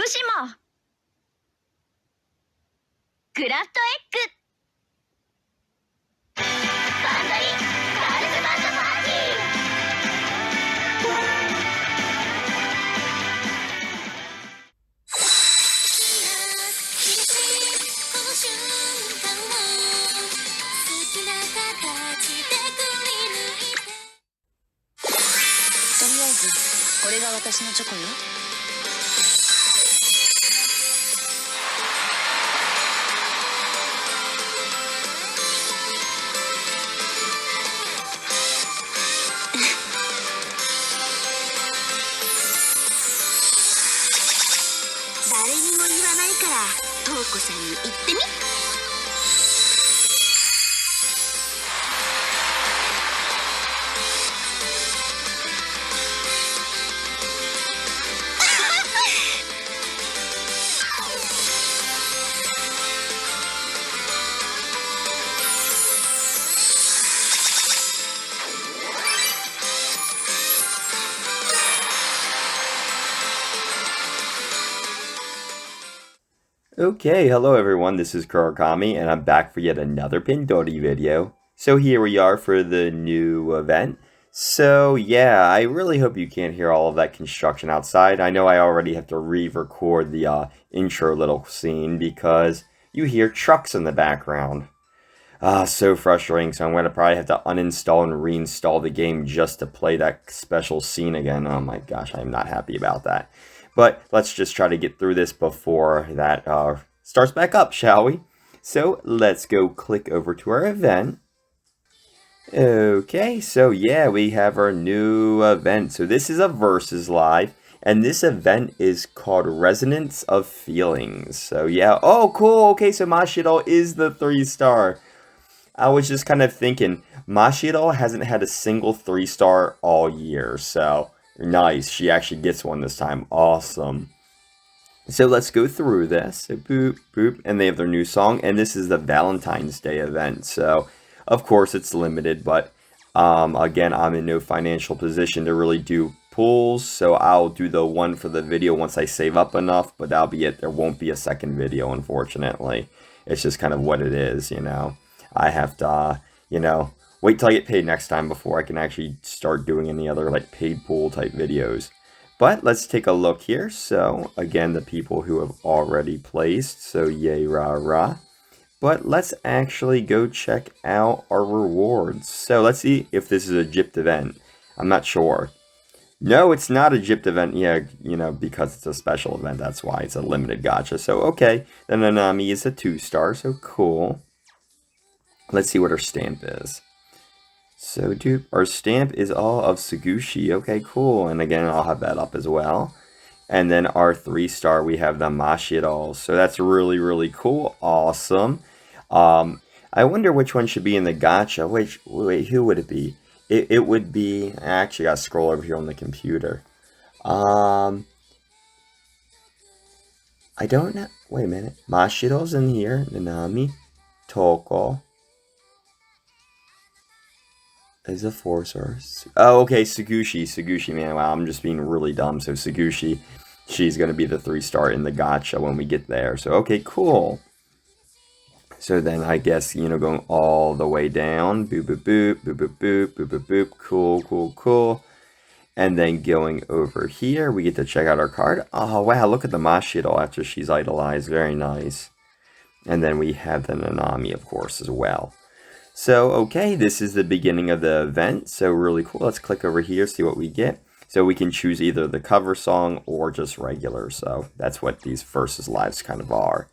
しもクラフトエッグバンドリガールズバンドパーティーとりあえずこれが私のチョコよ。誰にも言わないからトウコさんに言ってみ。Okay, hello everyone, this is Kurakami, and I'm back for yet another Pindori video. So here we are for the new event. So yeah, I really hope you can't hear all of that construction outside. I know I already have to re-record the intro little scene because you hear trucks in the background. So frustrating, so I'm going to probably have to uninstall and reinstall the game just to play that special scene again. Oh my gosh, I'm not happy about that. But let's just try to get through this before that starts back up, shall we? So let's go click over to our event. Okay, so yeah, we have our new event. So this is a Versus Live, and this event is called Resonance of Feelings. So yeah, oh cool, okay, so Mashiro is the 3-star. I was just kind of thinking, Mashiro hasn't had a single 3-star all year, so nice, she actually gets one this time, awesome. So let's go through this, so boop, boop, and they have their new song, and this is the Valentine's Day event, so of course it's limited, but again, I'm in no financial position to really do pulls, so I'll do the one for the video once I save up enough, but that'll be it. There won't be a second video, unfortunately. It's just kind of what it is, you know. I have to, wait till I get paid next time before I can actually start doing any other like paid pool type videos. But let's take a look here. So again, the people who have already placed, so yay rah rah. But let's actually go check out our rewards. So let's see if this is a gypped event. I'm not sure. No, it's not a gypped event. Yeah, because it's a special event. That's why it's a limited gacha. So okay, the Nanami is a 2-star. So cool. Let's see what our stamp is. So, dude, our stamp is all of Sugushi. Okay, cool. And again, I'll have that up as well. And then our 3-star, we have the Mashiro. So that's really, really cool. Awesome. I wonder which one should be in the gacha. Wait, who would it be? It would be... I actually got to scroll over here on the computer. I don't know. Wait a minute. Mashiro's in here. Nanami. Toko. Is a 4-star. Oh, okay, Sugushi, man. Wow, I'm just being really dumb. So Sugushi, she's going to be the 3-star in the gacha when we get there. So, okay, cool. So then I guess, going all the way down. Boop, boop, boop, boop, boop, boop, boop, boop, boop. Cool, cool, cool. And then going over here, we get to check out our card. Oh, wow, look at the Mashiro after she's idolized. Very nice. And then we have the Nanami, of course, as well. So, okay, this is the beginning of the event, so really cool. Let's click over here, see what we get. So we can choose either the cover song or just regular, so that's what these Versus Lives kind of are.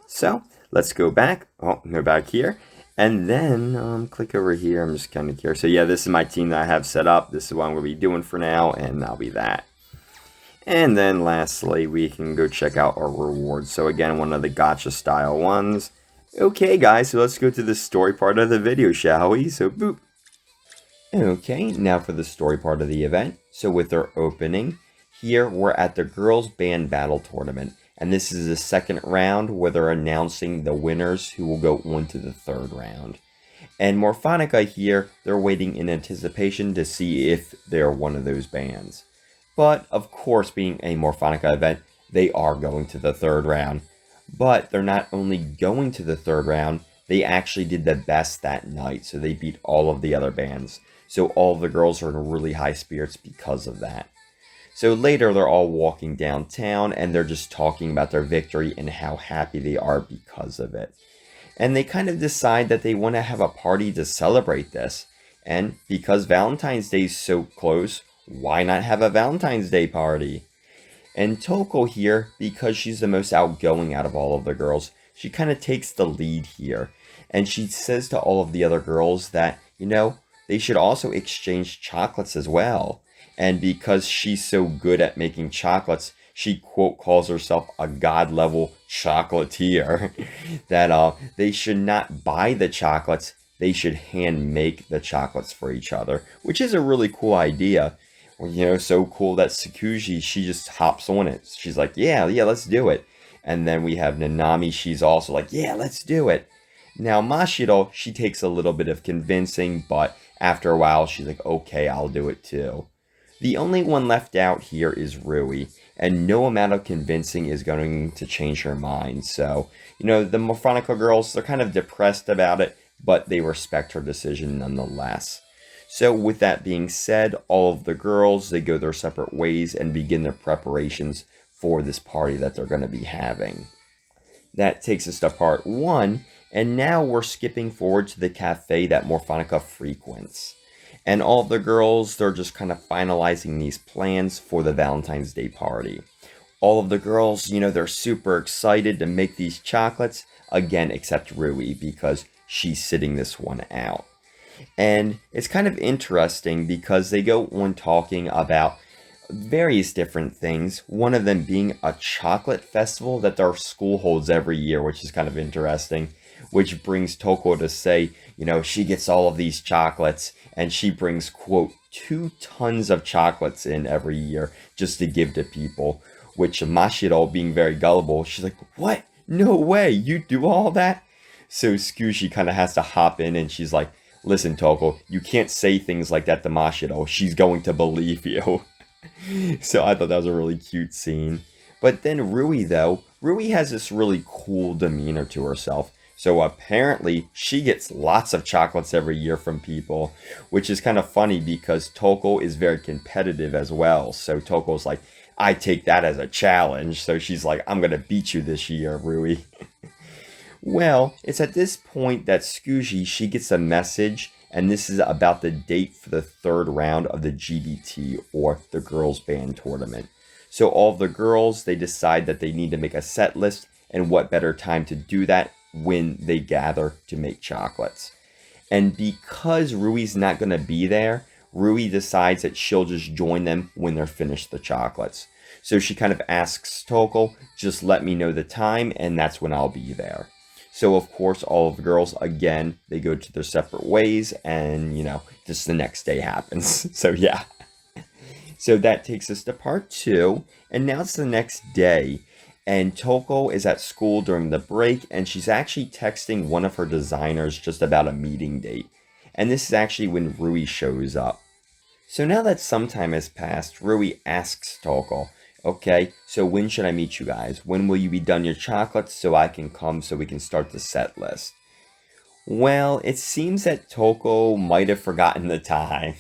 So, let's go back. Oh, go back here. And then, click over here. I'm just kind of curious. So, yeah, this is my team that I have set up. This is what I'm going to be doing for now, and that'll be that. And then, lastly, we can go check out our rewards. So, again, one of the gacha-style ones. Okay, guys, so let's go to the story part of the video, shall we? So, boop. Okay, now for the story part of the event. So, with our opening, here we're at the Girls Band Battle Tournament. And this is the second round where they're announcing the winners who will go on to the third round. And Morphonica here, they're waiting in anticipation to see if they're one of those bands. But, of course, being a Morphonica event, they are going to the third round. But they're not only going to the third round, they actually did the best that night. So they beat all of the other bands. So all of the girls are in really high spirits because of that. So later they're all walking downtown and they're just talking about their victory and how happy they are because of it. And they kind of decide that they want to have a party to celebrate this. And because Valentine's Day is so close, why not have a Valentine's Day party? And Toko here, because she's the most outgoing out of all of the girls, she kind of takes the lead here. And she says to all of the other girls that, they should also exchange chocolates as well. And because she's so good at making chocolates, she quote calls herself a god level chocolatier. That they should not buy the chocolates, they should hand make the chocolates for each other, which is a really cool idea. So cool that Sakuji, she just hops on it. She's like, yeah, let's do it. And then we have Nanami, she's also like, yeah, let's do it. Now Mashiro, she takes a little bit of convincing, but after a while she's like, okay, I'll do it too. The only one left out here is Rui, and no amount of convincing is going to change her mind. So, the Mophronicle girls, they're kind of depressed about it, but they respect her decision nonetheless. So with that being said, all of the girls, they go their separate ways and begin their preparations for this party that they're going to be having. That takes us to part 1, and now we're skipping forward to the cafe that Morphonica frequents. And all of the girls, they're just kind of finalizing these plans for the Valentine's Day party. All of the girls, they're super excited to make these chocolates, again, except Rui, because she's sitting this one out. And it's kind of interesting because they go on talking about various different things, one of them being a chocolate festival that their school holds every year, which is kind of interesting, which brings Toko to say, she gets all of these chocolates, and she brings, quote, 2 tons of chocolates in every year just to give to people, which Mashiro, being very gullible, she's like, what? No way, you do all that? So Tsukushi kind of has to hop in, and she's like, listen, Toko, you can't say things like that to Mashiro. She's going to believe you. So I thought that was a really cute scene. But then Rui, though, Rui has this really cool demeanor to herself. So apparently she gets lots of chocolates every year from people, which is kind of funny because Toko is very competitive as well. So Toko's like, I take that as a challenge. So she's like, I'm going to beat you this year, Rui. Well, it's at this point that Tsukushi, she gets a message, and this is about the date for the third round of the GBT, or the Girls Band Tournament. So all of the girls, they decide that they need to make a set list, and what better time to do that when they gather to make chocolates. And because Rui's not going to be there, Rui decides that she'll just join them when they're finished the chocolates. So she kind of asks Toko, just let me know the time, and that's when I'll be there. So, of course, all of the girls, again, they go to their separate ways, and, just the next day happens. So, yeah. So that takes us to part 2, and now it's the next day, and Toko is at school during the break, and she's actually texting one of her designers just about a meeting date. And this is actually when Rui shows up. So now that some time has passed, Rui asks Toko, okay, so when should I meet you guys? When will you be done your chocolates so I can come so we can start the set list? Well, it seems that Toko might have forgotten the time.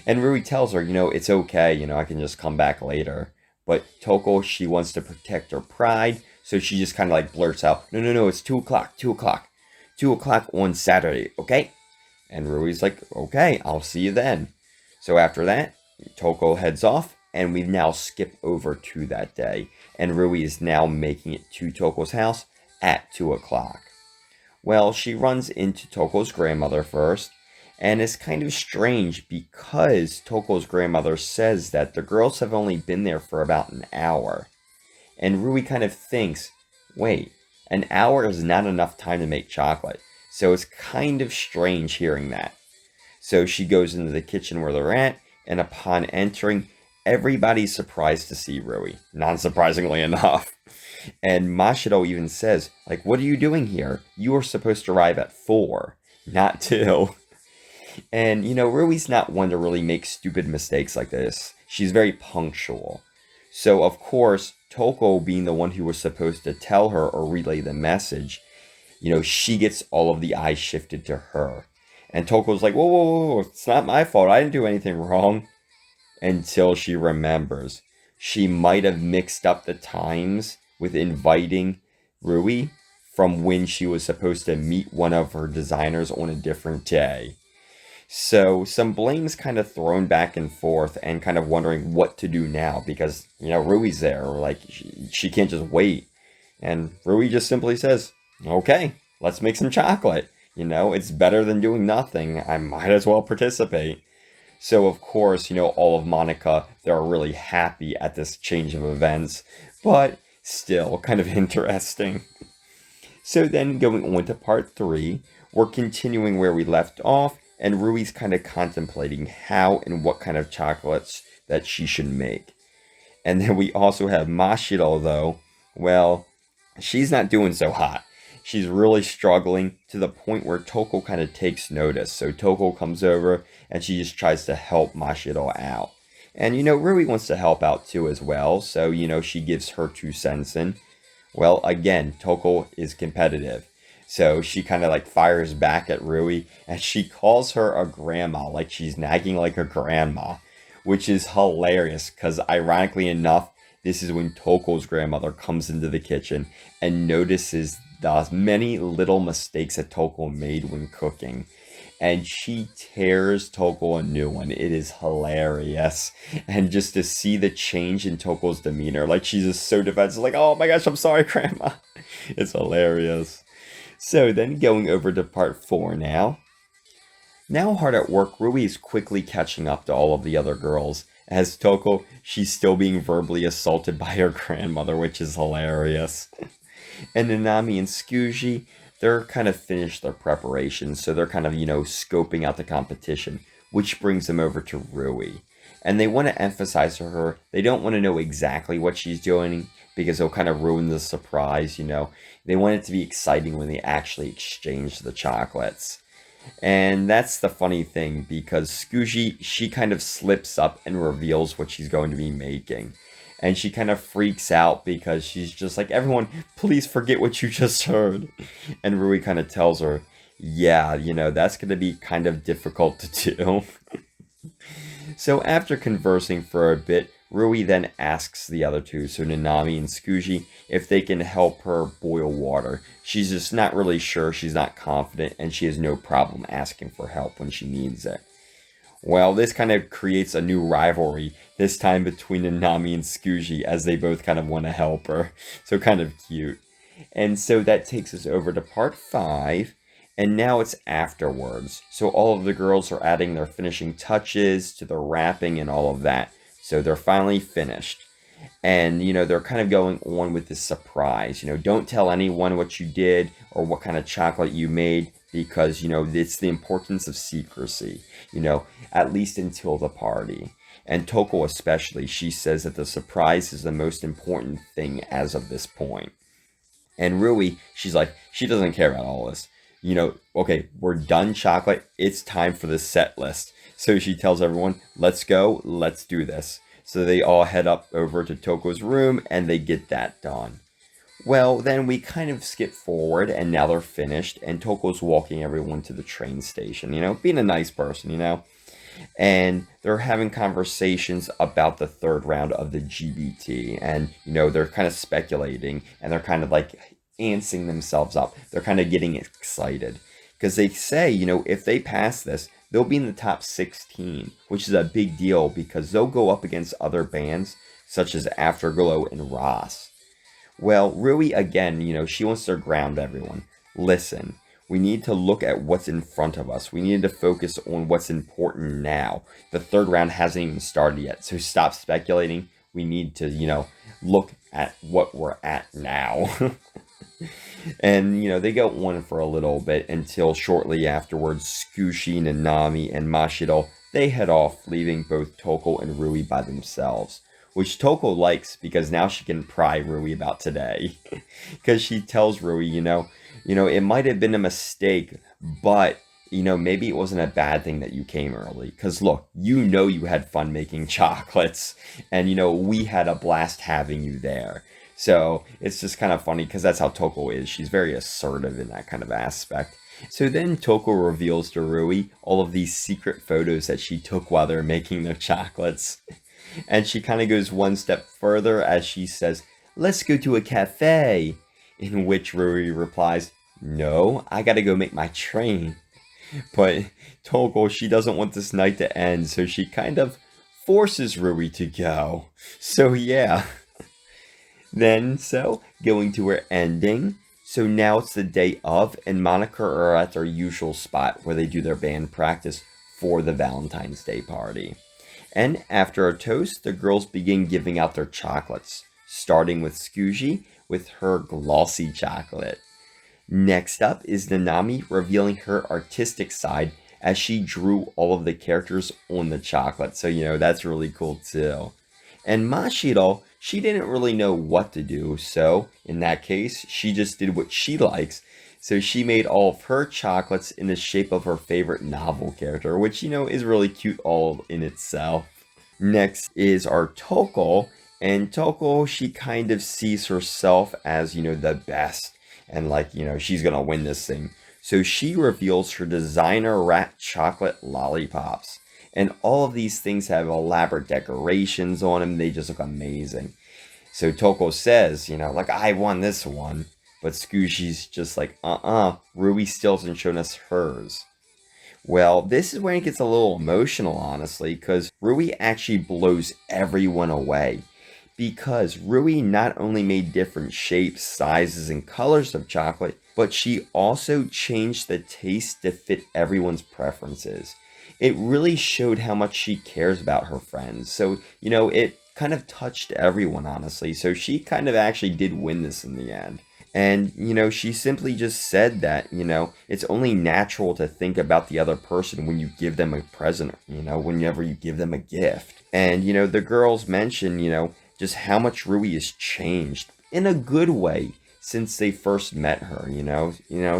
And Rui tells her, it's okay, I can just come back later. But Toko, she wants to protect her pride, so she just kind of like blurts out, no, it's 2 o'clock, 2 o'clock. 2 o'clock on Saturday, okay? And Rui's like, okay, I'll see you then. So after that, Toko heads off, and we now skip over to that day. And Rui is now making it to Toko's house at 2 o'clock. Well, she runs into Toko's grandmother first, and it's kind of strange because Toko's grandmother says that the girls have only been there for about an hour. And Rui kind of thinks, wait, an hour is not enough time to make chocolate. So it's kind of strange hearing that. So she goes into the kitchen where they're at, and upon entering, everybody's surprised to see Rui, non-surprisingly enough. And Mashiro even says, like, what are you doing here? You were supposed to arrive at 4, not 2. And, Rui's not one to really make stupid mistakes like this. She's very punctual. So, of course, Toko, being the one who was supposed to tell her or relay the message, she gets all of the eyes shifted to her. And Toko's like, whoa, whoa, whoa, it's not my fault. I didn't do anything wrong. Until she remembers. She might have mixed up the times with inviting Rui from when she was supposed to meet one of her designers on a different day. So some blame's kind of thrown back and forth and kind of wondering what to do now because, Rui's there. Like, she can't just wait. And Rui just simply says, okay, let's make some chocolate. It's better than doing nothing. I might as well participate. So, of course, all of Monica, they're really happy at this change of events, but still kind of interesting. So then going on to part 3, we're continuing where we left off, and Rui's kind of contemplating how and what kind of chocolates that she should make. And then we also have Mashiro, though. Well, she's not doing so hot. She's really struggling to the point where Toko kind of takes notice. So Toko comes over and she just tries to help Mashiro out. And, Rui wants to help out too as well. So, she gives her 2 cents in. Well, again, Toko is competitive. So she kind of like fires back at Rui and she calls her a grandma, like she's nagging like a grandma, which is hilarious because ironically enough, this is when Toko's grandmother comes into the kitchen and notices the many little mistakes that Toko made when cooking. And she tears Toko a new one. It is hilarious. And just to see the change in Toko's demeanor, like she's just so defensive, like, oh my gosh, I'm sorry, Grandma. It's hilarious. So then going over to part 4 now. Now hard at work, Rui is quickly catching up to all of the other girls. As Toko, she's still being verbally assaulted by her grandmother, which is hilarious. And Nanami and Tsukushi, they're kind of finished their preparations, so they're kind of, scoping out the competition, which brings them over to Rui. And they want to emphasize to her, they don't want to know exactly what she's doing, because it'll kind of ruin the surprise, They want it to be exciting when they actually exchange the chocolates. And that's the funny thing, because Tsukushi, she kind of slips up and reveals what she's going to be making. And she kind of freaks out because she's just like, everyone, please forget what you just heard. And Rui kind of tells her, yeah, that's going to be kind of difficult to do. So after conversing for a bit, Rui then asks the other two, so Nanami and Tsukushi, if they can help her boil water. She's just not really sure, she's not confident, and she has no problem asking for help when she needs it. Well, this kind of creates a new rivalry, this time between Nanami and Tsukushi, as they both kind of want to help her. So kind of cute. And so that takes us over to part 5, and now it's afterwards. So all of the girls are adding their finishing touches to the wrapping and all of that. So they're finally finished. And, they're kind of going on with this surprise. Don't tell anyone what you did or what kind of chocolate you made because, it's the importance of secrecy, at least until the party. And Toko especially, she says that the surprise is the most important thing as of this point. And Rui, she's like, she doesn't care about all this. Okay, we're done chocolate. It's time for the set list. So she tells everyone, let's go, let's do this. So they all head up over to Toko's room and they get that done. Well, then we kind of skip forward and now they're finished and Toko's walking everyone to the train station, being a nice person, And they're having conversations about the 3rd round of the GBT and, they're kind of speculating and they're kind of like antsing themselves up. They're kind of getting excited because they say, if they pass this, they'll be in the top 16, which is a big deal because they'll go up against other bands such as Afterglow and Ross. Well, Rui, again, she wants to ground everyone. Listen, we need to look at what's in front of us. We need to focus on what's important now. The 3rd round hasn't even started yet, so stop speculating. We need to, look at what we're at now. And, they go on for a little bit until shortly afterwards, Tsukushi, Nanami, and Mashiro, they head off, leaving both Toko and Rui by themselves. Which Toko likes because now she can pry Rui about today. Because she tells Rui, it might have been a mistake, but, maybe it wasn't a bad thing that you came early. Because look, you had fun making chocolates. And, we had a blast having you there. So it's just kind of funny because that's how Toko is. She's very assertive in that kind of aspect. So then Toko reveals to Rui all of these secret photos that she took while they're making their chocolates. And she kind of goes one step further as she says, "Let's go to a cafe." In which Rui replies, "No, I gotta go make my train." But Toko, she doesn't want this night to end, so she kind of forces Rui to go. So yeah. Going to her ending. So now it's the day of, and Monica are at their usual spot where they do their band practice for the Valentine's Day party. And after a toast, the girls begin giving out their chocolates, starting with Tsuji with her glossy chocolate. Next up is Nanami revealing her artistic side as she drew all of the characters on the chocolate. So, that's really cool too. And Mashiro, she didn't really know what to do, so in that case, she just did what she likes. So she made all of her chocolates in the shape of her favorite novel character, which, is really cute all in itself. Next is our Toko, and Toko, she kind of sees herself as, the best, and she's gonna win this thing. So she reveals her designer wrapped chocolate lollipops. And all of these things have elaborate decorations on them. They just look amazing. So Toko says, I won this one. But Tsuji's just like, Rui still hasn't shown us hers. Well, this is where it gets a little emotional, honestly, because Rui actually blows everyone away. Because Rui not only made different shapes, sizes, and colors of chocolate, but she also changed the taste to fit everyone's preferences. It really showed how much she cares about her friends. So, it kind of touched everyone, honestly. So she kind of actually did win this in the end. And, she simply just said that, it's only natural to think about the other person when you give them a present, whenever you give them a gift. And, the girls mentioned, just how much Rui has changed in a good way since they first met her,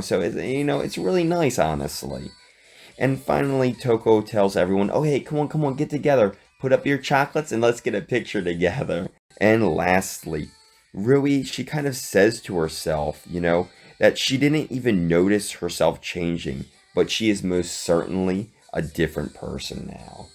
so, it's really nice, honestly. And finally, Toko tells everyone, "Oh, hey, come on, get together. Put up your chocolates and let's get a picture together." And lastly, Rui, she kind of says to herself, that she didn't even notice herself changing, but she is most certainly a different person now.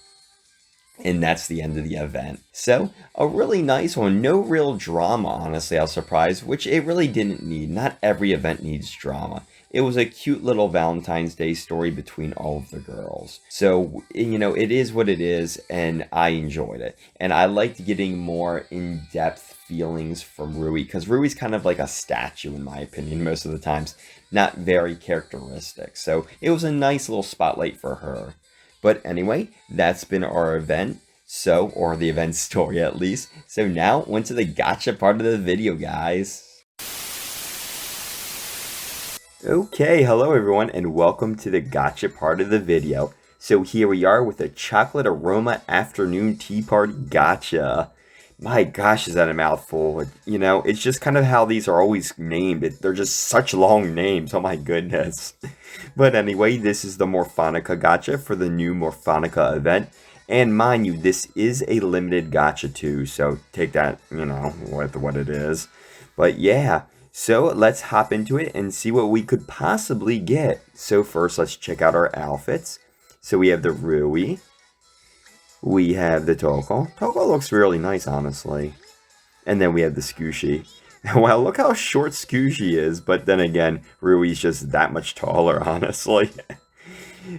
And that's the end of the event. So, a really nice one. No real drama, honestly, I was surprised, which it really didn't need. Not every event needs drama. It was a cute little Valentine's Day story between all of the girls. So, it is what it is, and I enjoyed it. And I liked getting more in-depth feelings from Rui, because Rui's kind of like a statue, in my opinion, most of the times. Not very characteristic. So, it was a nice little spotlight for her. But anyway, that's been our event. Or the event story at least. So now, on to the gacha part of the video, guys. Okay, hello everyone, and welcome to the gacha part of the video. So here we are with a chocolate aroma afternoon tea party gacha. My gosh, is that a mouthful? It's just kind of how these are always named. They're just such long names, oh my goodness. But anyway, this is the Morphonica gacha for the new Morphonica event. And mind you, this is a limited gacha too, so take that, with what it is. But yeah. So let's hop into it and see what we could possibly get. So first, let's check out our outfits. So we have the Rui. We have the Toko. Toko looks really nice, honestly. And then we have the Tsuji. Wow, look how short Tsuji is. But then again, Rui's just that much taller, honestly.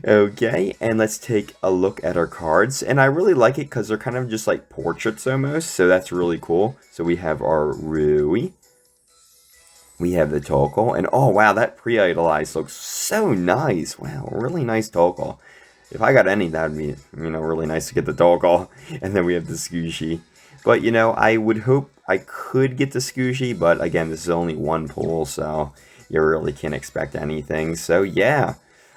Okay, and let's take a look at our cards. And I really like it because they're kind of just like portraits almost. So that's really cool. So we have our Rui. We have the Toko, and oh wow, that pre-idolized looks so nice. Wow, really nice Toko. If I got any, that would be, really nice to get the Toko. And then we have the Tsuji. But, I would hope I could get the Tsuji, but again, this is only one pull, so you really can't expect anything. So yeah,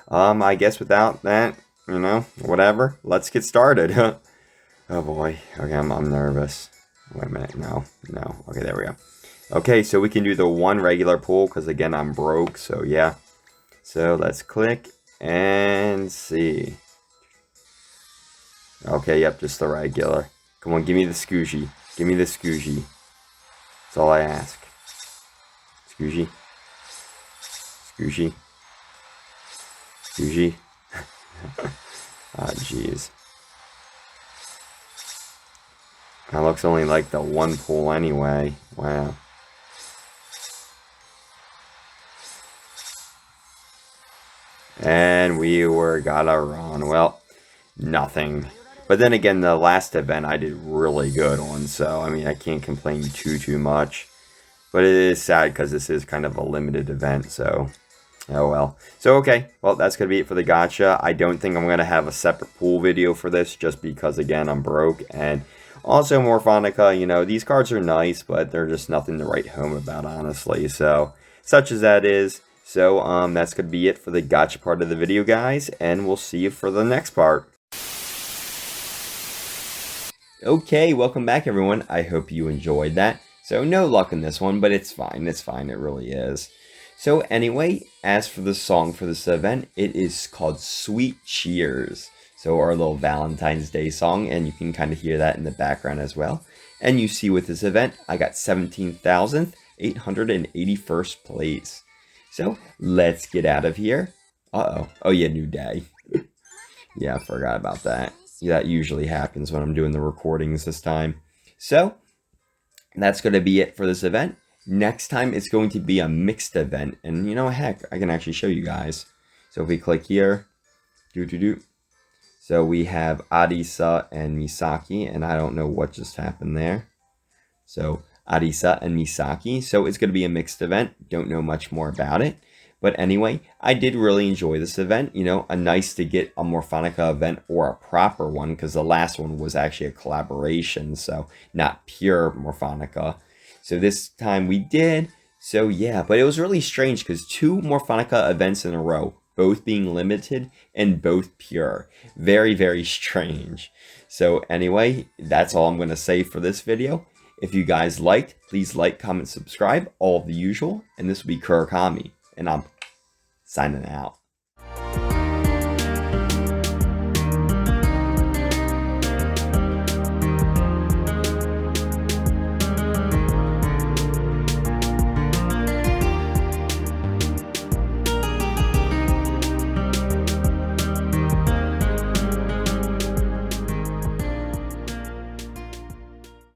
I guess without that, whatever, let's get started. Oh boy, okay, I'm nervous. Wait a minute, no, okay, there we go. Okay, so we can do the one regular pull, because again, I'm broke, so yeah. So let's click, And see. Okay, yep, just the regular. Come on, give me the Scoogy. Give me the Scoogy. That's all I ask. Scoogy. Scoogy. Scoogy. Ah, jeez. That looks only like the one pull anyway. Wow. And we gotta run. Well, nothing. But then again, the last event I did really good on, so I mean I can't complain too much. But it is sad because this is kind of a limited event, so oh well. So okay, well that's gonna be it for the gacha. I don't think I'm gonna have a separate pool video for this just because again I'm broke, and also Morphonica, you know, these cards are nice, but they're just nothing to write home about, honestly. So such as that is. So that's gonna be it for the gacha part of the video, guys, and we'll see you for the next part. Okay, welcome back everyone. I hope you enjoyed that. So no luck in this one, but it's fine, it really is. So anyway, as for the song for this event, it is called Sweet Cheers. So our little Valentine's Day song, and you can kind of hear that in the background as well. And you see with this event, I got 17,881st place. So let's get out of here. Uh-oh. Oh yeah, new day. Yeah, I forgot about that. Yeah, that usually happens when I'm doing the recordings this time. So that's going to be it for this event. Next time it's going to be a mixed event, and you know, heck, I can actually show you guys. So if we click here, so we have Arisa and Misaki, and I don't know what just happened there. So Arisa and Misaki. So it's going to be a mixed event. Don't know much more about it. But anyway, I did really enjoy this event. You know, a nice to get a Morphonica event or a proper one, because the last one was actually a collaboration, so not pure Morphonica. So this time we did. So yeah, but it was really strange because 2 Morphonica events in a row, both being limited and both pure. Very strange. So anyway, that's all I'm going to say for this video. If you guys liked, please like, comment, subscribe, all of the usual. And this will be Kurakami, and I'm signing out.